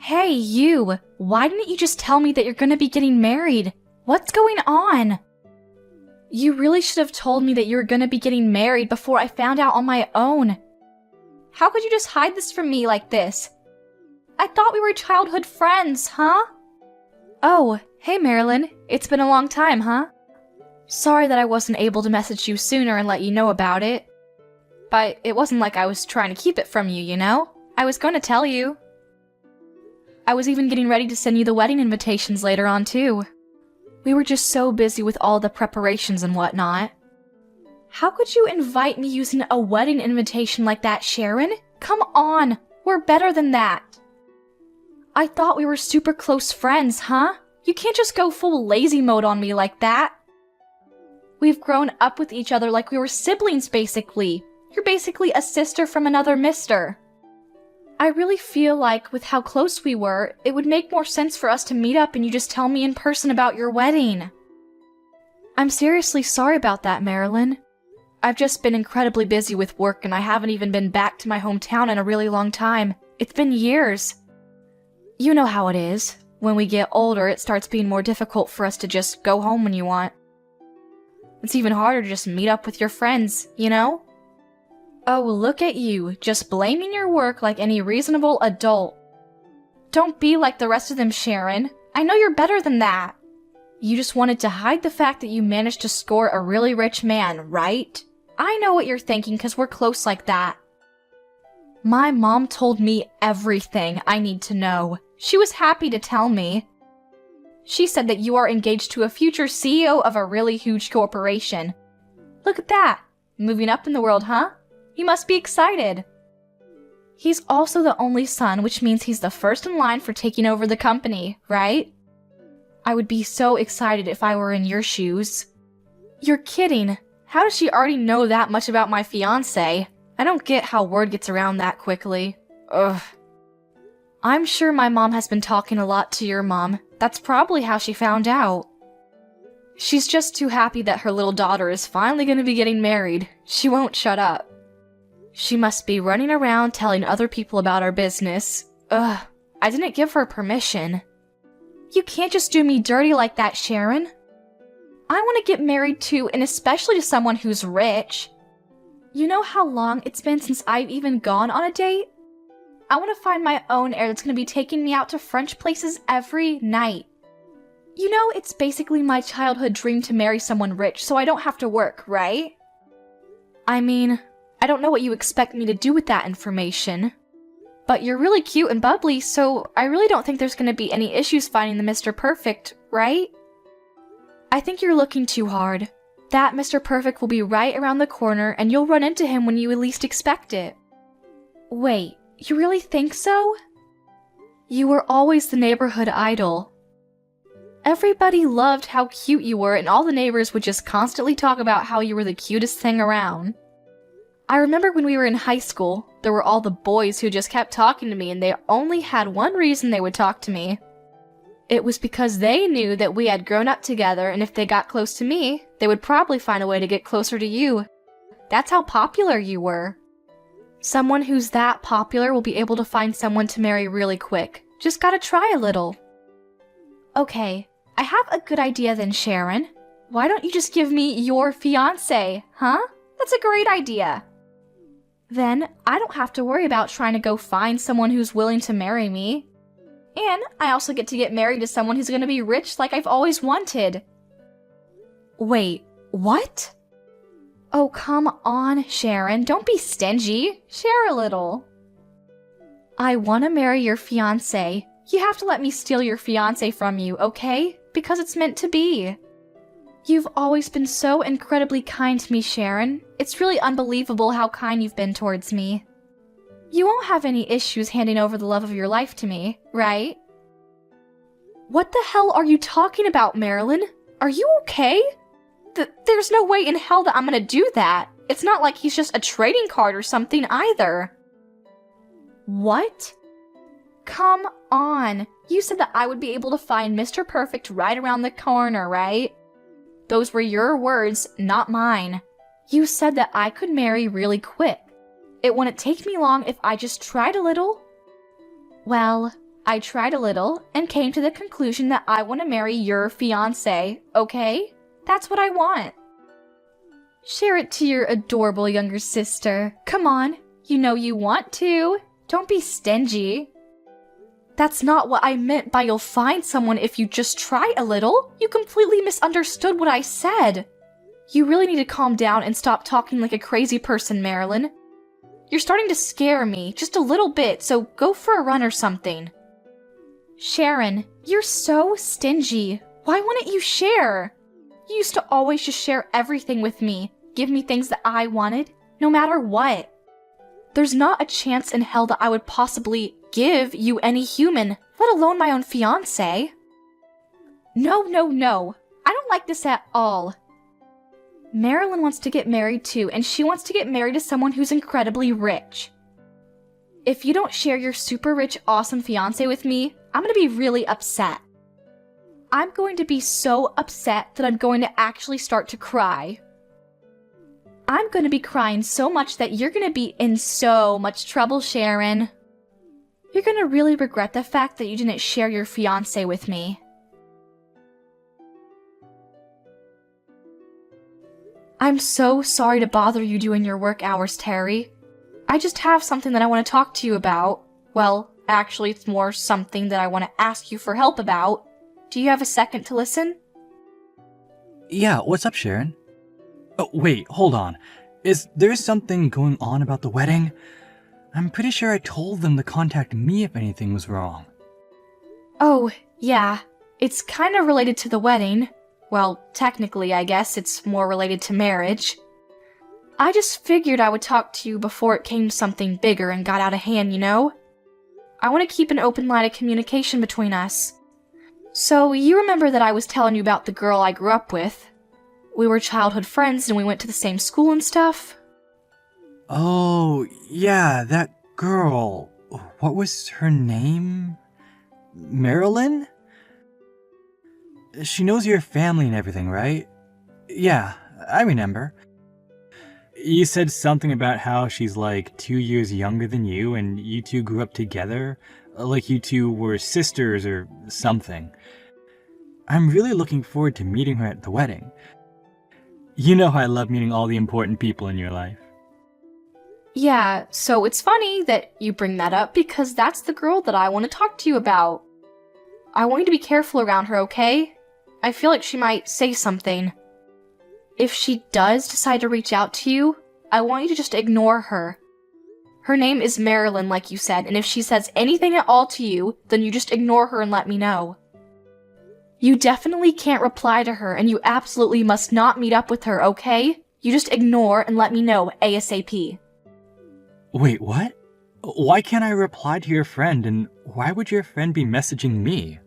Hey, you! Why didn't you just tell me that you're gonna be getting married? What's going on? You really should have told me that you were gonna be getting married before I found out on my own. How could you just hide this from me like this? I thought we were childhood friends, huh? Oh, hey Marilyn. It's been a long time, huh? Sorry that I wasn't able to message you sooner and let you know about it. But it wasn't like I was trying to keep it from you, you know? I was going to tell you. I was even getting ready to send you the wedding invitations later on, too. We were just so busy with all the preparations and whatnot. How could you invite me using a wedding invitation like that, Sharon? Come on, we're better than that. I thought we were super close friends, huh? You can't just go full lazy mode on me like that. We've grown up with each other like we were siblings, basically. You're basically a sister from another mister. I really feel like, with how close we were, it would make more sense for us to meet up and you just tell me in person about your wedding. I'm seriously sorry about that, Marilyn. I've just been incredibly busy with work and I haven't even been back to my hometown in a really long time. It's been years. You know how it is. When we get older, it starts being more difficult for us to just go home when you want. It's even harder to just meet up with your friends, you know? Oh, look at you, just blaming your work like any reasonable adult. Don't be like the rest of them, Sharon. I know you're better than that. You just wanted to hide the fact that you managed to score a really rich man, right? I know what you're thinking because we're close like that. My mom told me everything I need to know. She was happy to tell me. She said that you are engaged to a future CEO of a really huge corporation. Look at that. Moving up in the world, huh? You must be excited. He's also the only son, which means he's the first in line for taking over the company, right? I would be so excited if I were in your shoes. You're kidding. How does she already know that much about my fiancé? I don't get how word gets around that quickly. Ugh. I'm sure my mom has been talking a lot to your mom. That's probably how she found out. She's just too happy that her little daughter is finally going to be getting married. She won't shut up. She must be running around telling other people about our business. Ugh, I didn't give her permission. You can't just do me dirty like that, Sharon. I want to get married too, and especially to someone who's rich. You know how long it's been since I've even gone on a date? I want to find my own heir that's going to be taking me out to French places every night. You know, it's basically my childhood dream to marry someone rich so I don't have to work, right? I mean, I don't know what you expect me to do with that information. But you're really cute and bubbly, so I really don't think there's going to be any issues finding the Mr. Perfect, right? I think you're looking too hard. That Mr. Perfect will be right around the corner and you'll run into him when you least expect it. Wait, you really think so? You were always the neighborhood idol. Everybody loved how cute you were and all the neighbors would just constantly talk about how you were the cutest thing around. I remember when we were in high school, there were all the boys who just kept talking to me and they only had one reason they would talk to me. It was because they knew that we had grown up together and if they got close to me, they would probably find a way to get closer to you. That's how popular you were. Someone who's that popular will be able to find someone to marry really quick. Just gotta try a little. Okay, I have a good idea then, Sharon. Why don't you just give me your fiancé, huh? That's a great idea. Then, I don't have to worry about trying to go find someone who's willing to marry me. And I also get to get married to someone who's gonna be rich like I've always wanted. Wait, what? Oh, come on, Sharon. Don't be stingy. Share a little. I want to marry your fiancé. You have to let me steal your fiancé from you, okay? Because it's meant to be. You've always been so incredibly kind to me, Sharon. It's really unbelievable how kind you've been towards me. You won't have any issues handing over the love of your life to me, right? What the hell are you talking about, Marilyn? Are you okay? There's no way in hell that I'm gonna do that. It's not like he's just a trading card or something either. What? Come on. You said that I would be able to find Mr. Perfect right around the corner, right? Those were your words, not mine. You said that I could marry really quick. It wouldn't take me long if I just tried a little. Well, I tried a little and came to the conclusion that I want to marry your fiancé, okay? That's what I want. Share it to your adorable younger sister. Come on, you know you want to. Don't be stingy. That's not what I meant by you'll find someone if you just try a little. You completely misunderstood what I said. You really need to calm down and stop talking like a crazy person, Marilyn. You're starting to scare me, just a little bit, so go for a run or something. Sharon, you're so stingy. Why wouldn't you share? You used to always just share everything with me, give me things that I wanted, no matter what. There's not a chance in hell that I would possibly give you any human, let alone my own fiancé. No. I don't like this at all. Marilyn wants to get married too, and she wants to get married to someone who's incredibly rich. If you don't share your super rich, awesome fiancé with me, I'm gonna be really upset. I'm going to be so upset that I'm going to actually start to cry. I'm going to be crying so much that you're going to be in so much trouble, Sharon. You're going to really regret the fact that you didn't share your fiancé with me. I'm so sorry to bother you during your work hours, Terry. I just have something that I want to talk to you about. Well, actually, it's more something that I want to ask you for help about. Do you have a second to listen? Yeah, what's up, Sharon? Oh, wait, hold on. Is there something going on about the wedding? I'm pretty sure I told them to contact me if anything was wrong. Oh, yeah. It's kind of related to the wedding. Well, technically, I guess it's more related to marriage. I just figured I would talk to you before it came to something bigger and got out of hand, you know? I want to keep an open line of communication between us. So, you remember that I was telling you about the girl I grew up with? We were childhood friends and we went to the same school and stuff. Oh, yeah, that girl. What was her name? Marilyn? She knows your family and everything, right? Yeah, I remember. You said something about how she's like 2 years younger than you and you two grew up together, like you two were sisters or something. I'm really looking forward to meeting her at the wedding. You know how I love meeting all the important people in your life. Yeah, so it's funny that you bring that up because that's the girl that I want to talk to you about. I want you to be careful around her, okay? I feel like she might say something. If she does decide to reach out to you, I want you to just ignore her. Her name is Marilyn, like you said, and if she says anything at all to you, then you just ignore her and let me know. You definitely can't reply to her, and you absolutely must not meet up with her, okay? You just ignore and let me know ASAP. Wait, what? Why can't I reply to your friend, and why would your friend be messaging me?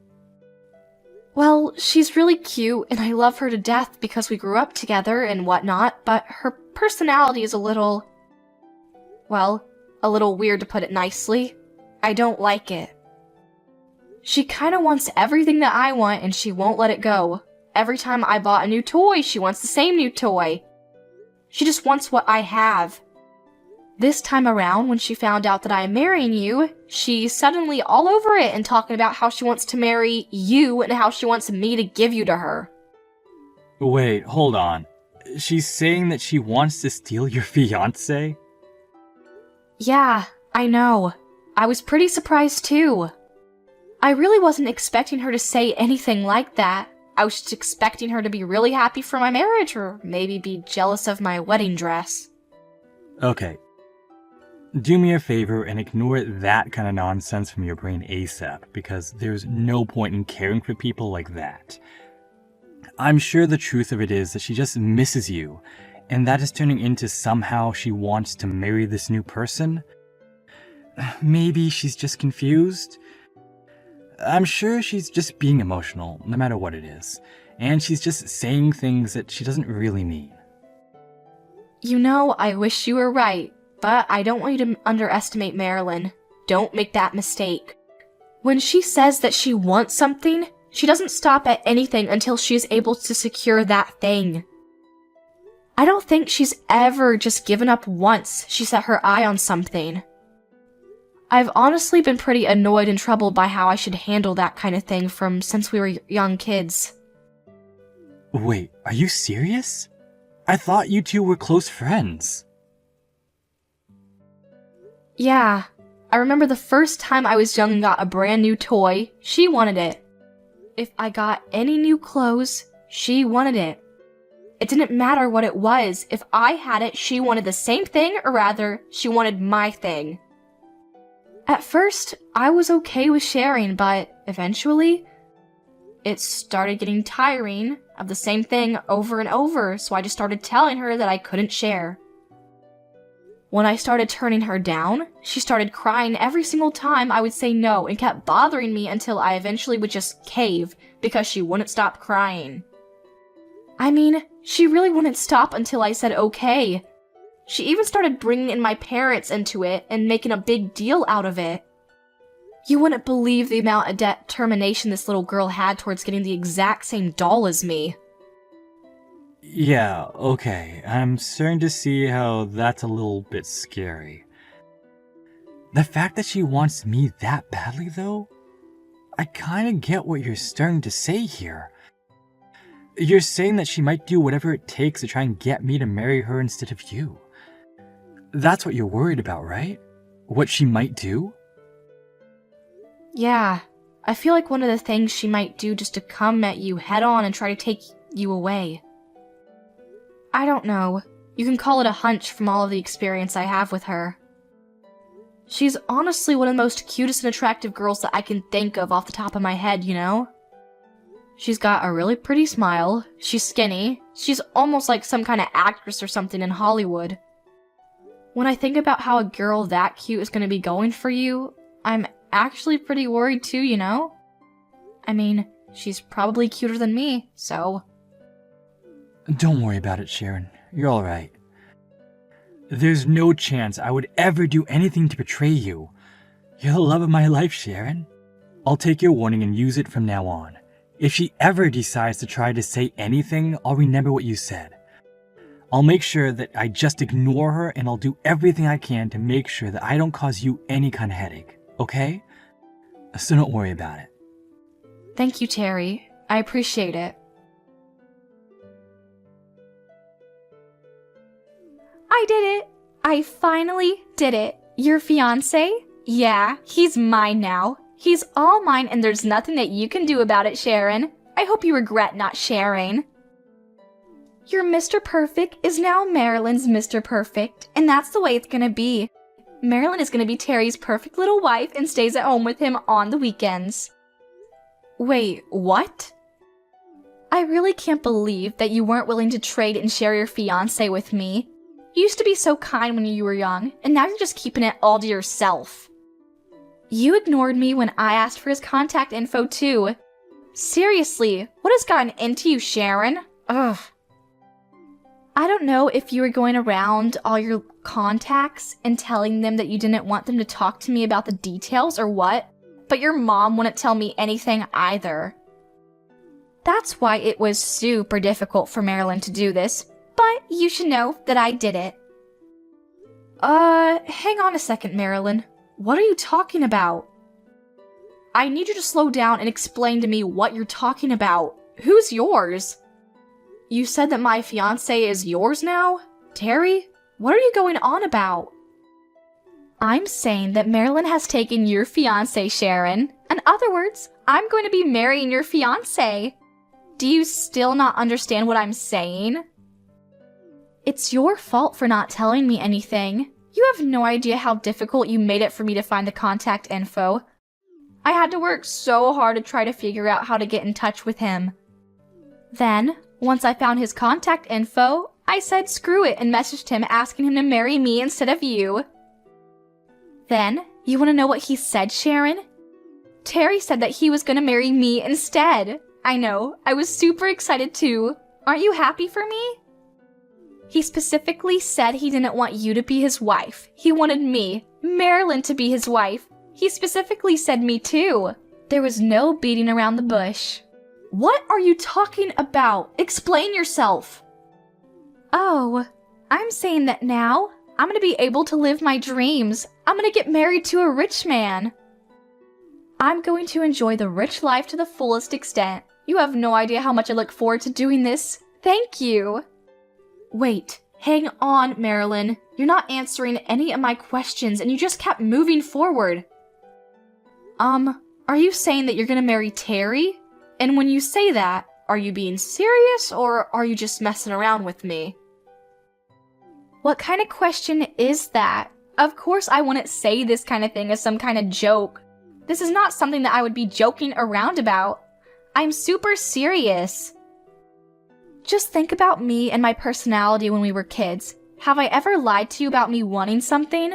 Well, she's really cute, and I love her to death because we grew up together and whatnot, but her personality is a little weird to put it nicely. I don't like it. She kinda wants everything that I want and she won't let it go. Every time I bought a new toy, she wants the same new toy. She just wants what I have. This time around, when she found out that I am marrying you, she's suddenly all over it and talking about how she wants to marry you and how she wants me to give you to her. Wait, hold on. She's saying that she wants to steal your fiancé? Yeah, I know. I was pretty surprised too. I really wasn't expecting her to say anything like that. I was just expecting her to be really happy for my marriage or maybe be jealous of my wedding dress. Okay. Do me a favor and ignore that kind of nonsense from your brain ASAP, because there's no point in caring for people like that. I'm sure the truth of it is that she just misses you, and that is turning into somehow she wants to marry this new person. Maybe she's just confused. I'm sure she's just being emotional, no matter what it is, and she's just saying things that she doesn't really mean. You know, I wish you were right. But I don't want you to underestimate Marilyn. Don't make that mistake. When she says that she wants something, she doesn't stop at anything until she is able to secure that thing. I don't think she's ever just given up once she set her eye on something. I've honestly been pretty annoyed and troubled by how I should handle that kind of thing since we were young kids. Wait, are you serious? I thought you two were close friends. Yeah, I remember the first time I was young and got a brand new toy, she wanted it. If I got any new clothes, she wanted it. It didn't matter what it was. If I had it, she wanted the same thing, or rather, she wanted my thing. At first, I was okay with sharing, but eventually, it started getting tiring of the same thing over and over, so I just started telling her that I couldn't share. When I started turning her down, she started crying every single time I would say no and kept bothering me until I eventually would just cave because she wouldn't stop crying. I mean, she really wouldn't stop until I said okay. She even started bringing in my parents into it and making a big deal out of it. You wouldn't believe the amount of determination this little girl had towards getting the exact same doll as me. Yeah, okay. I'm starting to see how that's a little bit scary. The fact that she wants me that badly, though? I kinda get what you're starting to say here. You're saying that she might do whatever it takes to try and get me to marry her instead of you. That's what you're worried about, right? What she might do? Yeah, I feel like one of the things she might do just to come at you head on and try to take you away. I don't know. You can call it a hunch from all of the experience I have with her. She's honestly one of the most cutest and attractive girls that I can think of off the top of my head, you know? She's got a really pretty smile, she's skinny, she's almost like some kind of actress or something in Hollywood. When I think about how a girl that cute is gonna be going for you, I'm actually pretty worried too, you know? I mean, she's probably cuter than me, so... Don't worry about it, Sharon. You're alright. There's no chance I would ever do anything to betray you. You're the love of my life, Sharon. I'll take your warning and use it from now on. If she ever decides to try to say anything, I'll remember what you said. I'll make sure that I just ignore her, and I'll do everything I can to make sure that I don't cause you any kind of headache, okay? So don't worry about it. Thank you, Terry. I appreciate it. I did it! I finally did it. Your fiancé? Yeah, he's mine now. He's all mine, and there's nothing that you can do about it, Sharon. I hope you regret not sharing. Your Mr. Perfect is now Marilyn's Mr. Perfect, and that's the way it's gonna be. Marilyn is gonna be Terry's perfect little wife and stays at home with him on the weekends. Wait, what? I really can't believe that you weren't willing to trade and share your fiancé with me. You used to be so kind when you were young, and now you're just keeping it all to yourself. You ignored me when I asked for his contact info too. Seriously, what has gotten into you, Sharon? Ugh. I don't know if you were going around all your contacts and telling them that you didn't want them to talk to me about the details or what, but your mom wouldn't tell me anything either. That's why it was super difficult for Marilyn to do this, but you should know that I did it. Hang on a second, Marilyn. What are you talking about? I need you to slow down and explain to me what you're talking about. Who's yours? You said that my fiancé is yours now? Terry? What are you going on about? I'm saying that Marilyn has taken your fiancé, Sharon. In other words, I'm going to be marrying your fiancé. Do you still not understand what I'm saying? It's your fault for not telling me anything. You have no idea how difficult you made it for me to find the contact info. I had to work so hard to try to figure out how to get in touch with him. Then, once I found his contact info, I said screw it and messaged him asking him to marry me instead of you. Then, you want to know what he said, Sharon? Terry said that he was going to marry me instead. I know, I was super excited too. Aren't you happy for me? He specifically said he didn't want you to be his wife. He wanted me, Marilyn, to be his wife. He specifically said me too. There was no beating around the bush. What are you talking about? Explain yourself. Oh, I'm saying that now I'm gonna be able to live my dreams. I'm gonna get married to a rich man. I'm going to enjoy the rich life to the fullest extent. You have no idea how much I look forward to doing this. Thank you. Wait, hang on, Marilyn. You're not answering any of my questions and you just kept moving forward. Are you saying that you're gonna marry Terry? And when you say that, are you being serious or are you just messing around with me? What kind of question is that? Of course I wouldn't say this kind of thing as some kind of joke. This is not something that I would be joking around about. I'm super serious. Just think about me and my personality when we were kids. Have I ever lied to you about me wanting something?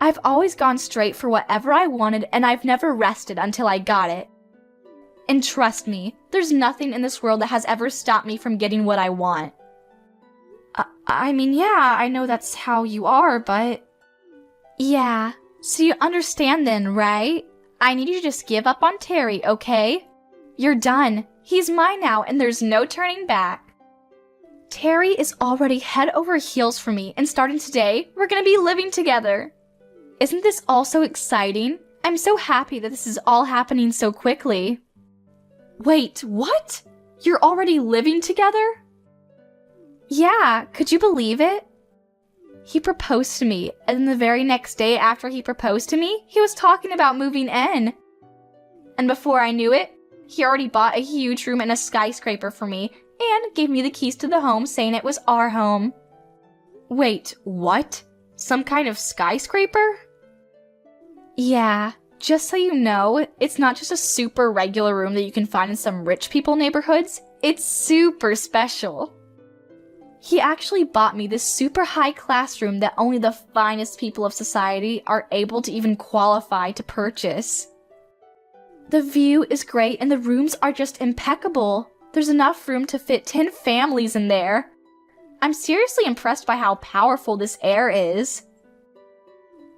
I've always gone straight for whatever I wanted and I've never rested until I got it. And trust me, there's nothing in this world that has ever stopped me from getting what I want. I mean, yeah, I know that's how you are, but... Yeah, so you understand then, right? I need you to just give up on Terry, okay? You're done. He's mine now, and there's no turning back. Terry is already head over heels for me, and starting today, we're gonna be living together. Isn't this all so exciting? I'm so happy that this is all happening so quickly. Wait, what? You're already living together? Yeah, could you believe it? He proposed to me, and the very next day after he proposed to me, he was talking about moving in. And before I knew it, he already bought a huge room in a skyscraper for me, and gave me the keys to the home saying it was our home. Wait, what? Some kind of skyscraper? Yeah, just so you know, it's not just a super regular room that you can find in some rich people neighborhoods. It's super special. He actually bought me this super high class room that only the finest people of society are able to even qualify to purchase. The view is great and the rooms are just impeccable. There's enough room to fit 10 families in there. I'm seriously impressed by how powerful this air is.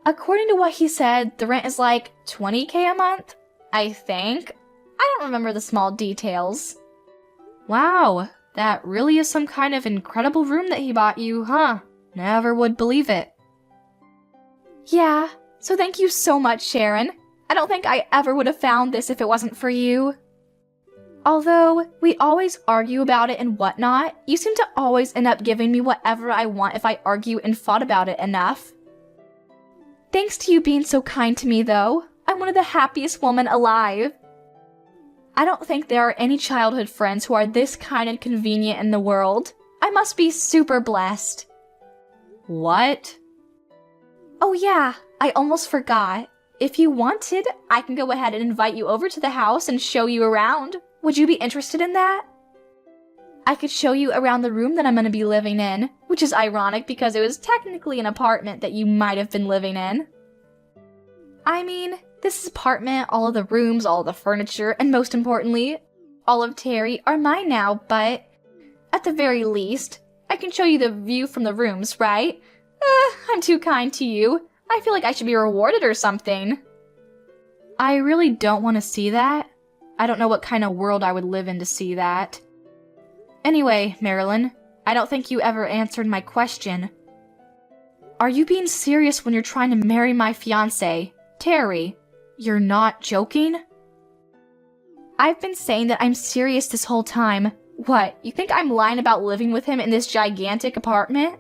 According to what he said, the rent is like $20K a month, I think. I don't remember the small details. Wow. That really is some kind of incredible room that he bought you, huh? Never would believe it. Yeah, so thank you so much, Sharon. I don't think I ever would have found this if it wasn't for you. Although we always argue about it and whatnot, you seem to always end up giving me whatever I want if I argue and fought about it enough. Thanks to you being so kind to me, though. I'm one of the happiest women alive. I don't think there are any childhood friends who are this kind and convenient in the world. I must be super blessed. What? Oh yeah, I almost forgot. If you wanted, I can go ahead and invite you over to the house and show you around. Would you be interested in that? I could show you around the room that I'm gonna be living in, which is ironic because it was technically an apartment that you might have been living in. I mean, this apartment, all of the rooms, all of the furniture, and most importantly, all of Terry are mine now, but at the very least, I can show you the view from the rooms, right? I'm too kind to you. I feel like I should be rewarded or something. I really don't want to see that. I don't know what kind of world I would live in to see that. Anyway, Marilyn, I don't think you ever answered my question. Are you being serious when you're trying to marry my fiancé, Terry? You're not joking? I've been saying that I'm serious this whole time. What, you think I'm lying about living with him in this gigantic apartment?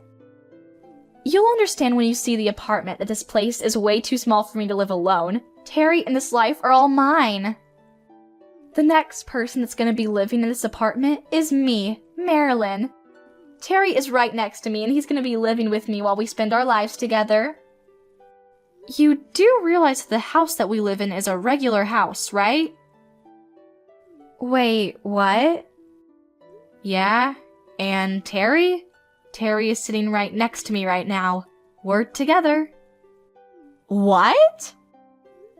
You'll understand when you see the apartment that this place is way too small for me to live alone. Terry and this life are all mine. The next person that's gonna be living in this apartment is me, Marilyn. Terry is right next to me and he's gonna be living with me while we spend our lives together. You do realize that the house that we live in is a regular house, right? Wait, what? Yeah, and Terry? Terry is sitting right next to me right now. We're together. What?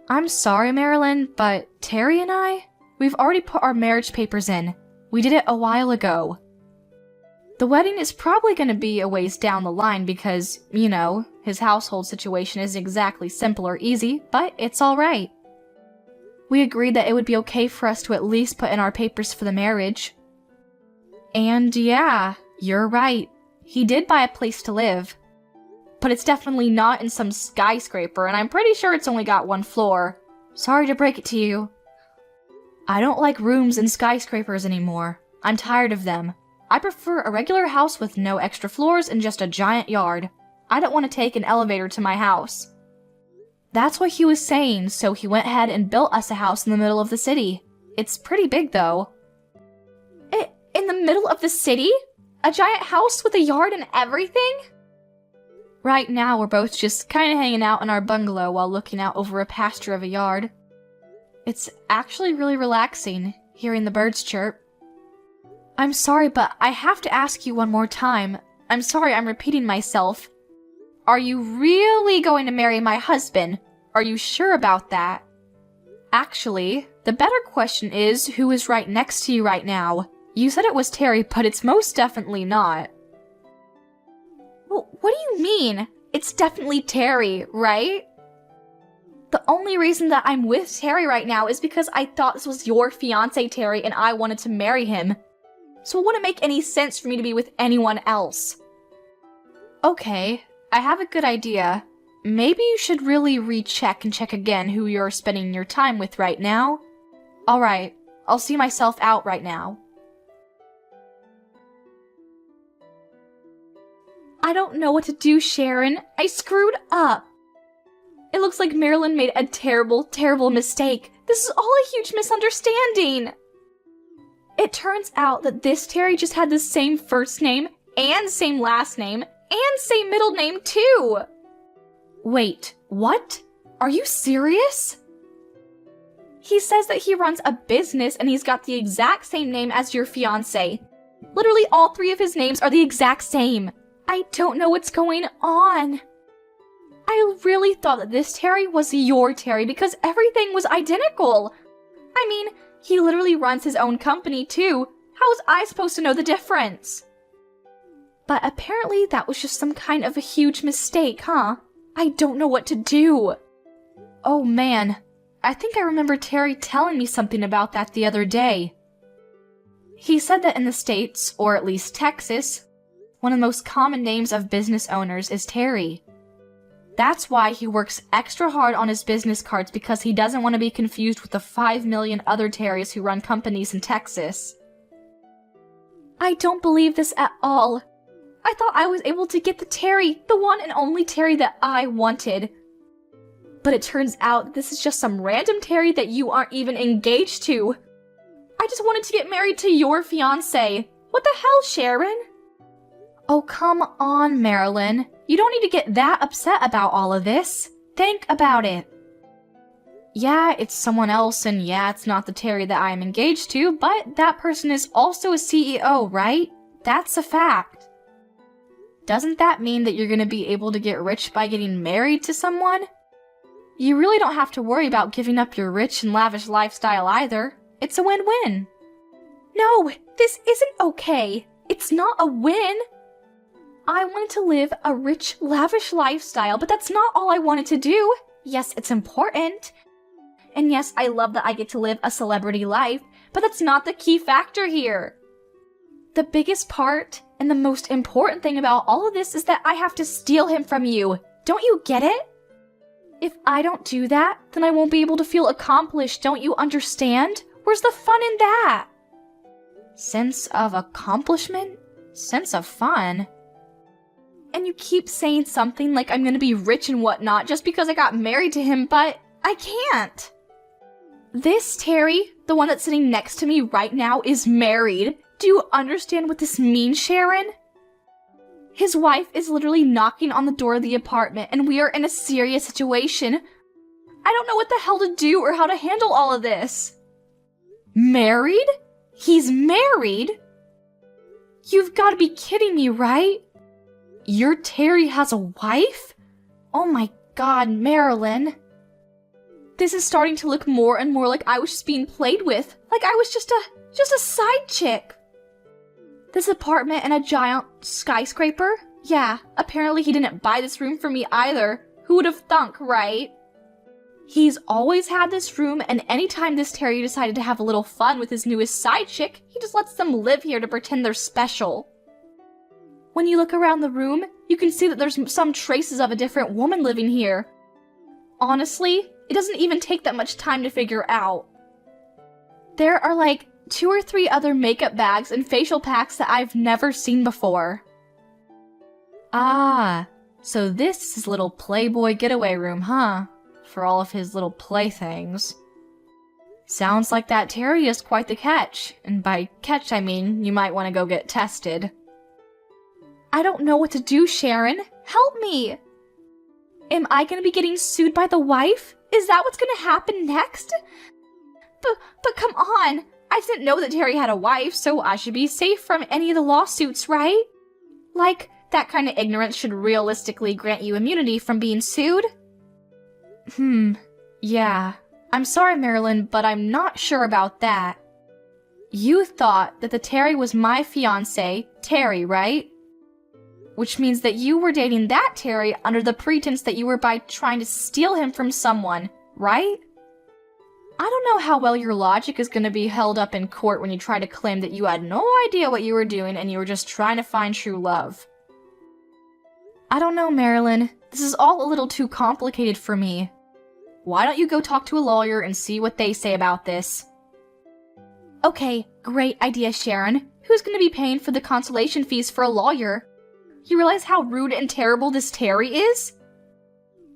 I'm sorry, Marilyn, but Terry and we've already put our marriage papers in. We did it a while ago. The wedding is probably going to be a ways down the line because, you know, his household situation isn't exactly simple or easy, but it's alright. We agreed that it would be okay for us to at least put in our papers for the marriage. And yeah, you're right. He did buy a place to live. but it's definitely not in some skyscraper, and I'm pretty sure it's only got 1 floor. Sorry to break it to you. I don't like rooms in skyscrapers anymore. I'm tired of them. I prefer a regular house with no extra floors and just a giant yard. I don't want to take an elevator to my house. That's what he was saying, so he went ahead and built us a house in the middle of the city. It's pretty big, though. In the middle of the city? A giant house with a yard and everything? Right now, we're both just kind of hanging out in our bungalow while looking out over a pasture of a yard. It's actually really relaxing, hearing the birds chirp. I'm sorry, but I have to ask you one more time. I'm sorry I'm repeating myself. Are you really going to marry my husband? Are you sure about that? Actually, the better question is, who is right next to you right now? You said it was Terry, but it's most definitely not. Well, what do you mean? It's definitely Terry, right? The only reason that I'm with Terry right now is because I thought this was your fiancé, Terry, and I wanted to marry him. So it wouldn't make any sense for me to be with anyone else. Okay, I have a good idea. Maybe you should really recheck and check again who you're spending your time with right now. Alright, I'll see myself out right now. I don't know what to do, Sharon. I screwed up. It looks like Marilyn made a terrible, terrible mistake. This is all a huge misunderstanding. It turns out that this Terry just had the same first name and same last name and same middle name too. Wait, what? Are you serious? He says that he runs a business and he's got the exact same name as your fiancé. Literally all 3 of his names are the exact same. I don't know what's going on. I really thought that this Terry was your Terry because everything was identical. I mean, he literally runs his own company too. How was I supposed to know the difference? But apparently that was just some kind of a huge mistake, huh? I don't know what to do. Oh man, I think I remember Terry telling me something about that the other day. He said that in the States, or at least Texas, one of the most common names of business owners is Terry. That's why he works extra hard on his business cards because he doesn't want to be confused with the 5 million other Terrys who run companies in Texas. I don't believe this at all. I thought I was able to get the Terry, the one and only Terry that I wanted. But it turns out this is just some random Terry that you aren't even engaged to. I just wanted to get married to your fiancé. What the hell, Sharon? Oh, come on, Marilyn. You don't need to get that upset about all of this. Think about it. Yeah, it's someone else, and yeah, it's not the Terry that I am engaged to, but that person is also a CEO, right? That's a fact. Doesn't that mean that you're going to be able to get rich by getting married to someone? You really don't have to worry about giving up your rich and lavish lifestyle either. It's a win-win. No, this isn't okay. It's not a win. I wanted to live a rich, lavish lifestyle, but that's not all I wanted to do. Yes, it's important. And yes, I love that I get to live a celebrity life, but that's not the key factor here. The biggest part and the most important thing about all of this is that I have to steal him from you. Don't you get it? If I don't do that, then I won't be able to feel accomplished, don't you understand? Where's the fun in that? Sense of accomplishment? Sense of fun? And you keep saying something like I'm gonna be rich and whatnot just because I got married to him, but I can't. This Terry, the one that's sitting next to me right now, is married. Do you understand what this means, Sharon? His wife is literally knocking on the door of the apartment, and we are in a serious situation. I don't know what the hell to do or how to handle all of this. Married? He's married? You've got to be kidding me, right? Your Terry has a wife? Oh my god, Marilyn. This is starting to look more and more like I was just being played with. Like I was just a side chick. This apartment in a giant skyscraper? Yeah, apparently he didn't buy this room for me either. Who would have thunk, right? He's always had this room, and anytime this Terry decided to have a little fun with his newest side chick, he just lets them live here to pretend they're special. When you look around the room, You can see that there's some traces of a different woman living here. Honestly, it doesn't even take that much time to figure out. There are like 2 or 3 other makeup bags and facial packs that I've never seen before. Ah, so this is his little Playboy getaway room, huh? For all of his little playthings. Sounds like that Terry is quite the catch, and by catch I mean you might want to go get tested. I don't know what to do, Sharon. Help me! Am I gonna be getting sued by the wife? Is that what's gonna happen next? But come on! I didn't know that Terry had a wife, so I should be safe from any of the lawsuits, right? Like, that kind of ignorance should realistically grant you immunity from being sued? Yeah. I'm sorry, Marilyn, but I'm not sure about that. You thought that the Terry was my fiancé, Terry, right? Which means that you were dating that Terry under the pretense that you were trying to steal him from someone, right? I don't know how well your logic is going to be held up in court when you try to claim that you had no idea what you were doing and you were just trying to find true love. I don't know, Marilyn. This is all a little too complicated for me. Why don't you go talk to a lawyer and see what they say about this? Okay, great idea, Sharon. Who's going to be paying for the consultation fees for a lawyer? You realize how rude and terrible this Terry is?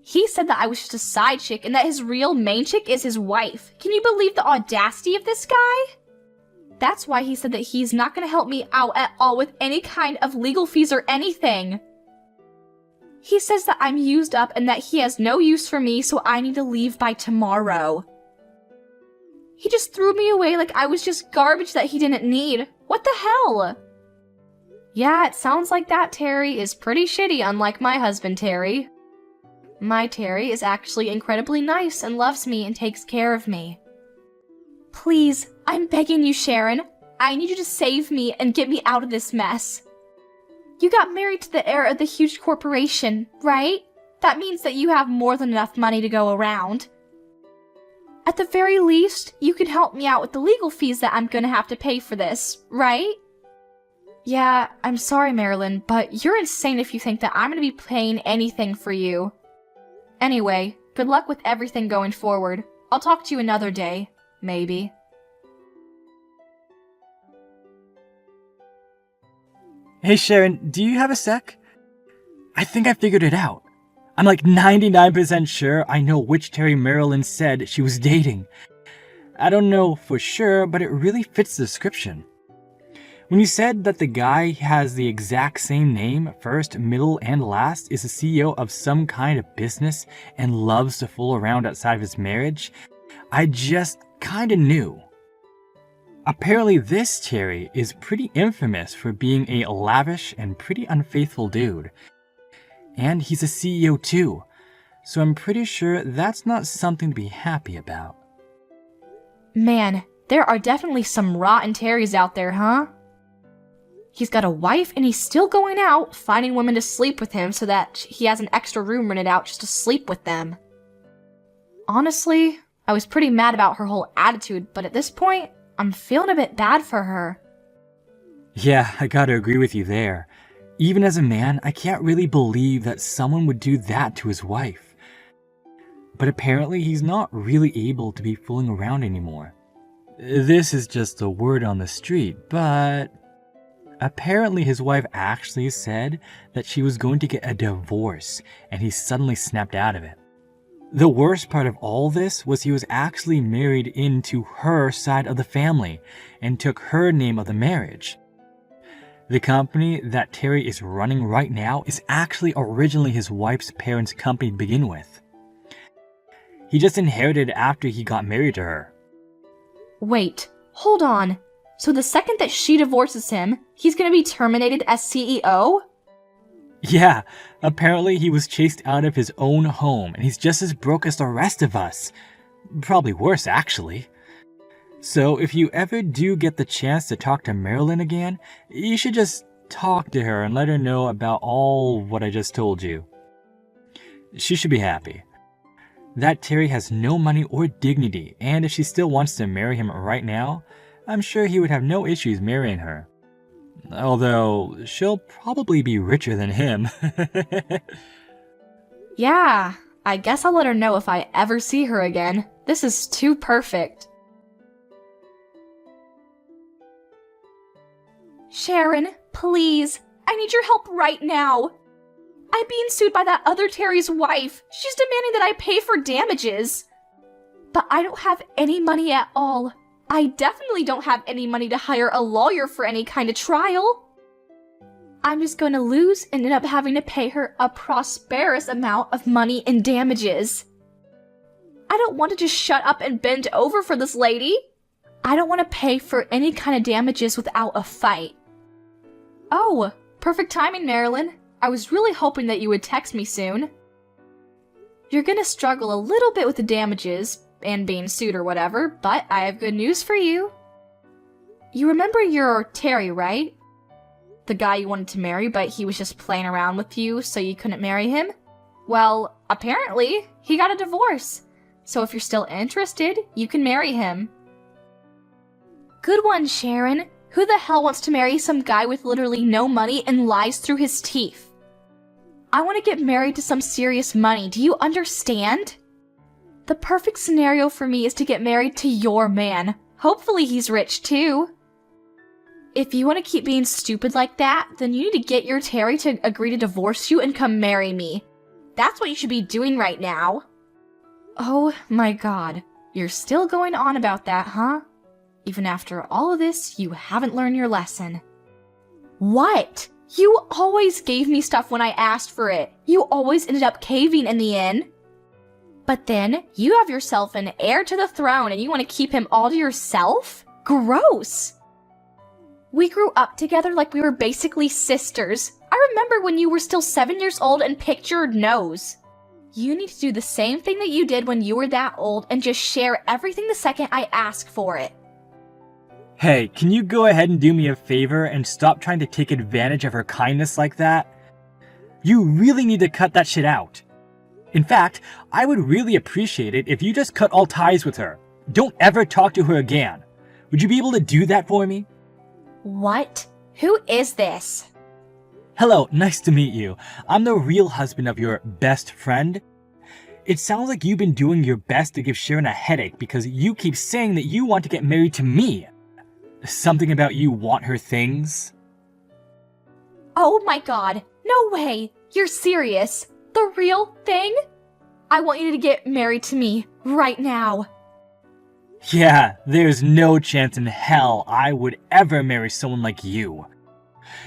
He said that I was just a side chick and that his real main chick is his wife. Can you believe the audacity of this guy? That's why he said that he's not going to help me out at all with any kind of legal fees or anything. He says that I'm used up and that he has no use for me, so I need to leave by tomorrow. He just threw me away like I was just garbage that he didn't need. What the hell? Yeah, it sounds like that Terry is pretty shitty, unlike my husband Terry. My Terry is actually incredibly nice and loves me and takes care of me. Please, I'm begging you, Sharon. I need you to save me and get me out of this mess. You got married to the heir of the huge corporation, right? That means that you have more than enough money to go around. At the very least, you can help me out with the legal fees that I'm gonna have to pay for this, right? Yeah, I'm sorry, Marilyn, but you're insane if you think that I'm gonna be paying anything for you. Anyway, good luck with everything going forward. I'll talk to you another day, maybe. Hey Sharon, do you have a sec? I think I figured it out. I'm like 99% sure I know which Terry Marilyn said she was dating. I don't know for sure, but it really fits the description. When you said that the guy has the exact same name, first, middle, and last, is the CEO of some kind of business and loves to fool around outside of his marriage, I just kinda knew. Apparently this Terry is pretty infamous for being a lavish and pretty unfaithful dude. And he's a CEO too, so I'm pretty sure that's not something to be happy about. Man, there are definitely some rotten Terrys out there, huh? He's got a wife and he's still going out, finding women to sleep with him so that he has an extra room rented out just to sleep with them. Honestly, I was pretty mad about her whole attitude, but at this point, I'm feeling a bit bad for her. Yeah, I gotta agree with you there. Even as a man, I can't really believe that someone would do that to his wife. But apparently he's not really able to be fooling around anymore. This is just a word on the street, but apparently his wife actually said that she was going to get a divorce, and he suddenly snapped out of it. The worst part of all this was he was actually married into her side of the family and took her name of the marriage. The company that Terry is running right now is actually originally his wife's parents' company to begin with. He just inherited it after he got married to her. Wait, hold on. So the second that she divorces him, he's gonna be terminated as CEO? Yeah, apparently he was chased out of his own home and he's just as broke as the rest of us. Probably worse, actually. So if you ever do get the chance to talk to Marilyn again, you should just talk to her and let her know about all what I just told you. She should be happy. That Terry has no money or dignity, and if she still wants to marry him right now, I'm sure he would have no issues marrying her. Although, she'll probably be richer than him. Yeah, I guess I'll let her know if I ever see her again. This is too perfect. Sharon, please, I need your help right now. I'm being sued by that other Terry's wife. She's demanding that I pay for damages. But I don't have any money at all. I definitely don't have any money to hire a lawyer for any kind of trial. I'm just going to lose and end up having to pay her a prosperous amount of money in damages. I don't want to just shut up and bend over for this lady. I don't want to pay for any kind of damages without a fight. Oh, perfect timing, Marilyn. I was really hoping that you would text me soon. You're gonna struggle a little bit with the damages and being sued or whatever, but I have good news for you. You remember your Terry, right? The guy you wanted to marry, but he was just playing around with you so you couldn't marry him? Well, apparently, he got a divorce. So if you're still interested, you can marry him. Good one, Sharon. Who the hell wants to marry some guy with literally no money and lies through his teeth? I want to get married to some serious money, do you understand? The perfect scenario for me is to get married to your man. Hopefully he's rich too. If you want to keep being stupid like that, then you need to get your Terry to agree to divorce you and come marry me. That's what you should be doing right now. Oh my god, you're still going on about that, huh? Even after all of this, you haven't learned your lesson. What? You always gave me stuff when I asked for it. You always ended up caving in the end. But then, you have yourself an heir to the throne and you want to keep him all to yourself? Gross! We grew up together like we were basically sisters. I remember when you were still 7 years old and picked your nose. You need to do the same thing that you did when you were that old and just share everything the second I ask for it. Hey, can you go ahead and do me a favor and stop trying to take advantage of her kindness like that? You really need to cut that shit out. In fact, I would really appreciate it if you just cut all ties with her. Don't ever talk to her again. Would you be able to do that for me? What? Who is this? Hello, nice to meet you. I'm the real husband of your best friend. It sounds like you've been doing your best to give Sharon a headache because you keep saying that you want to get married to me. Something about you want her things? Oh my god, no way! You're serious? The real thing? I want you to get married to me, right now. Yeah, there's no chance in hell I would ever marry someone like you.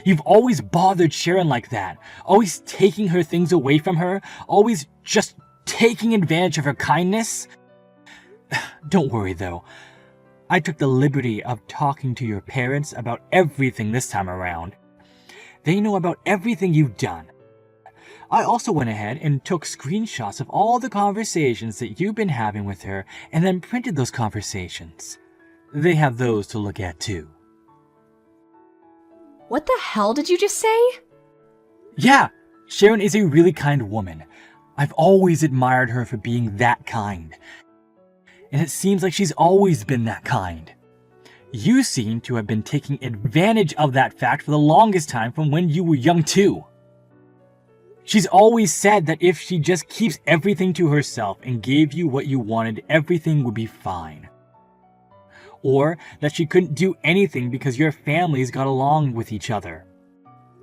You've always bothered Sharon like that, always taking her things away from her, always just taking advantage of her kindness. Don't worry though. I took the liberty of talking to your parents about everything this time around. They know about everything you've done. I also went ahead and took screenshots of all the conversations that you've been having with her and then printed those conversations. They have those to look at too. What the hell did you just say? Yeah, Sharon is a really kind woman. I've always admired her for being that kind. And it seems like she's always been that kind. You seem to have been taking advantage of that fact for the longest time from when you were young too. She's always said that if she just keeps everything to herself and gave you what you wanted, everything would be fine. Or that she couldn't do anything because your families got along with each other.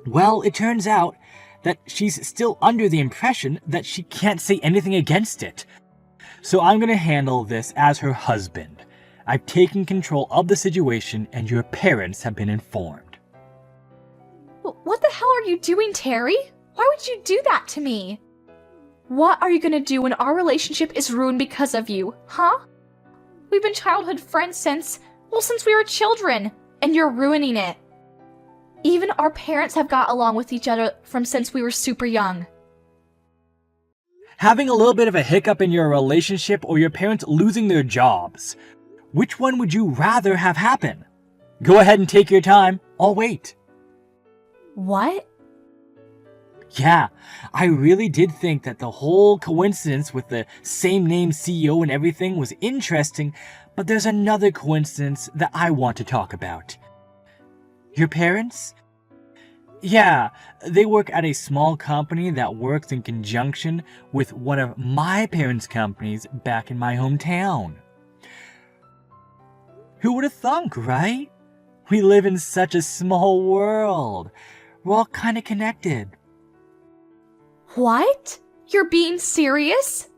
Well, it turns out that she's still under the impression that she can't say anything against it. So I'm gonna handle this as her husband. I've taken control of the situation and your parents have been informed. What the hell are you doing, Terry? Why would you do that to me? What are you gonna do when our relationship is ruined because of you, huh? We've been childhood friends since we were children, and you're ruining it. Even our parents have got along with each other from since we were super young. Having a little bit of a hiccup in your relationship or your parents losing their jobs. Which one would you rather have happen? Go ahead and take your time. I'll wait. What? Yeah, I really did think that the whole coincidence with the same name CEO and everything was interesting, but there's another coincidence that I want to talk about. Your parents? Yeah, they work at a small company that works in conjunction with one of my parents' companies back in my hometown. Who would have thunk, right? We live in such a small world. We're all kind of connected. What? You're being serious?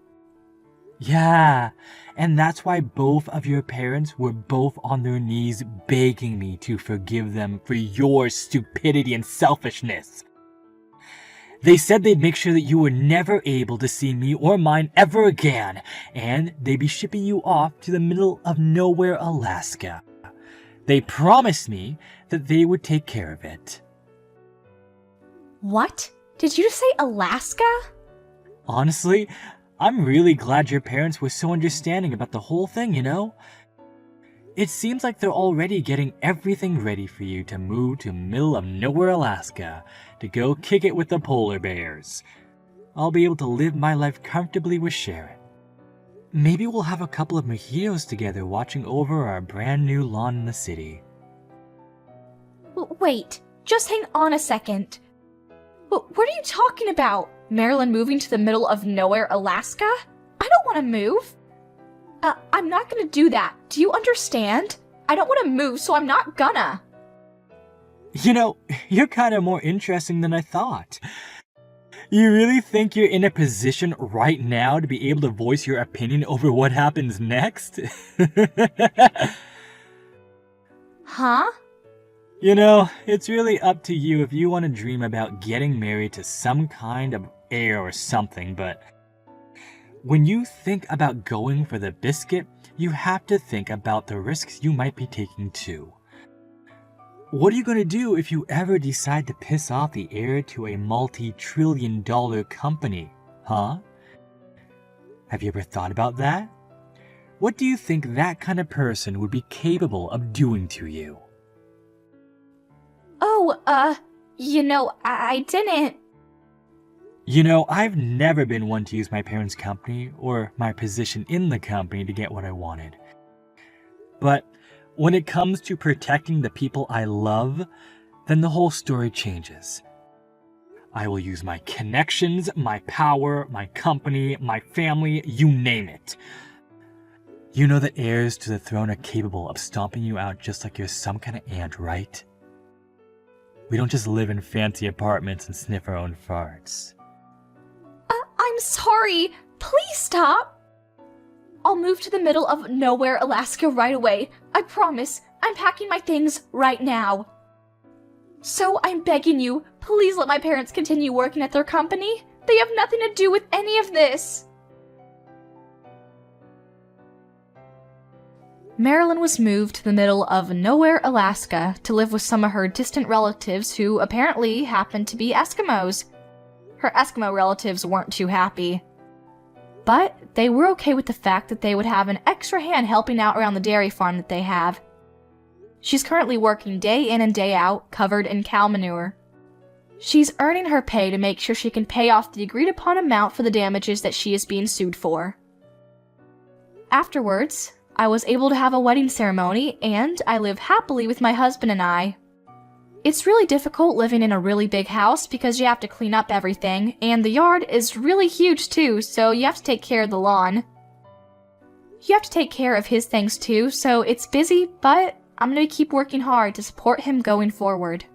Yeah, and that's why both of your parents were both on their knees begging me to forgive them for your stupidity and selfishness. They said they'd make sure that you were never able to see me or mine ever again, and they'd be shipping you off to the middle of nowhere, Alaska. They promised me that they would take care of it. What? Did you just say Alaska? Honestly, I'm really glad your parents were so understanding about the whole thing, you know? It seems like they're already getting everything ready for you to move to middle of nowhere, Alaska, to go kick it with the polar bears. I'll be able to live my life comfortably with Sharon. Maybe we'll have a couple of mojitos together watching over our brand new lawn in the city. Wait, just hang on a second. What are you talking about? Marilyn moving to the middle of nowhere, Alaska? I don't want to move. I'm not gonna do that. Do you understand? I don't want to move, so I'm not gonna. You know, you're kind of more interesting than I thought. You really think you're in a position right now to be able to voice your opinion over what happens next? Huh? You know, it's really up to you if you want to dream about getting married to some kind of heir or something, but when you think about going for the biscuit, you have to think about the risks you might be taking too. What are you going to do if you ever decide to piss off the heir to a multi-trillion-dollar company, huh? Have you ever thought about that? What do you think that kind of person would be capable of doing to you? Oh, I didn't. You know, I've never been one to use my parents' company or my position in the company to get what I wanted. But when it comes to protecting the people I love, then the whole story changes. I will use my connections, my power, my company, my family, you name it. You know that heirs to the throne are capable of stomping you out just like you're some kind of ant, right? We don't just live in fancy apartments and sniff our own farts. I'm sorry. Please stop. I'll move to the middle of nowhere, Alaska right away. I promise. I'm packing my things right now. So I'm begging you, please let my parents continue working at their company. They have nothing to do with any of this. Marilyn was moved to the middle of nowhere, Alaska, to live with some of her distant relatives who apparently happened to be Eskimos. Her Eskimo relatives weren't too happy. But they were okay with the fact that they would have an extra hand helping out around the dairy farm that they have. She's currently working day in and day out, covered in cow manure. She's earning her pay to make sure she can pay off the agreed upon amount for the damages that she is being sued for. Afterwards, I was able to have a wedding ceremony, and I live happily with my husband and I. It's really difficult living in a really big house because you have to clean up everything, and the yard is really huge too, so you have to take care of the lawn. You have to take care of his things too, so it's busy, but I'm gonna keep working hard to support him going forward.